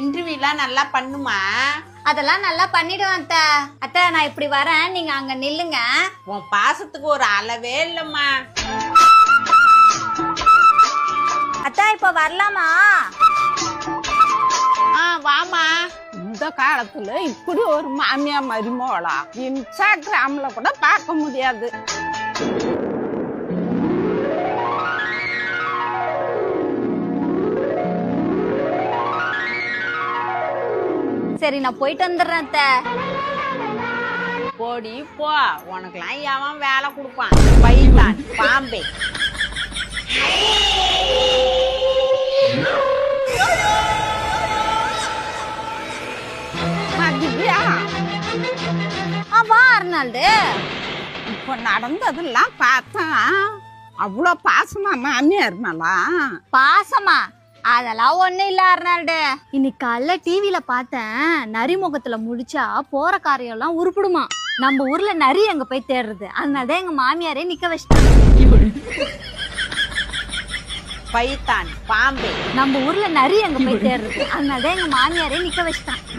இன்டர்வியூலாம் நல்லா பண்ணுமா? அதெல்லாம் நல்லா பண்ணிடுவேன் அத்தை. அத்தை நான் இப்படி வரேன், நீங்க அங்க நில்லுங்க. உன் பாசத்துக்கு ஒரு அளவே இல்லம்மா. அத்தை இப்ப வரலாமா? வாமா. இந்த காலத்துல இப்படி ஒரு மாமியா மருமகளா இன்ஸ்டாகிராம்ல கூட பார்க்க முடியாது. சரி நான் போயிட்டு வந்துடுறேன் அத்தை. போடி போ, உனக்குலாம் எவன் வேலை கொடுப்பான்? பைத்தான் பாம்பே. திவ்யா, வா அர்னால்டு. இப்ப நடந்ததெல்லாம் பார்த்தா அவ்வளோ பாசமா மாமியார் மேலா? பாசமா? அதெல்லாம் ஒண்ணு இல்ல அர்னால்டு. இன்னைக்கு காலைல டிவில பார்த்தேன், நரி முகத்துல முடிச்சா போற காரியம் எல்லாம் உருப்பிடுமா. நம்ம ஊர்ல நரி எங்க போய் தேடுறது, அதனாலதான் எங்க மாமியாரே நிக்க வச்சிட்டாங்க. பைத்தான் பாம்பே. நம்ம ஊர்ல நரி எங்க போய் தேடுறது, அதனாலதான் எங்க மாமியாரே நிக்க வச்சிட்டாங்க.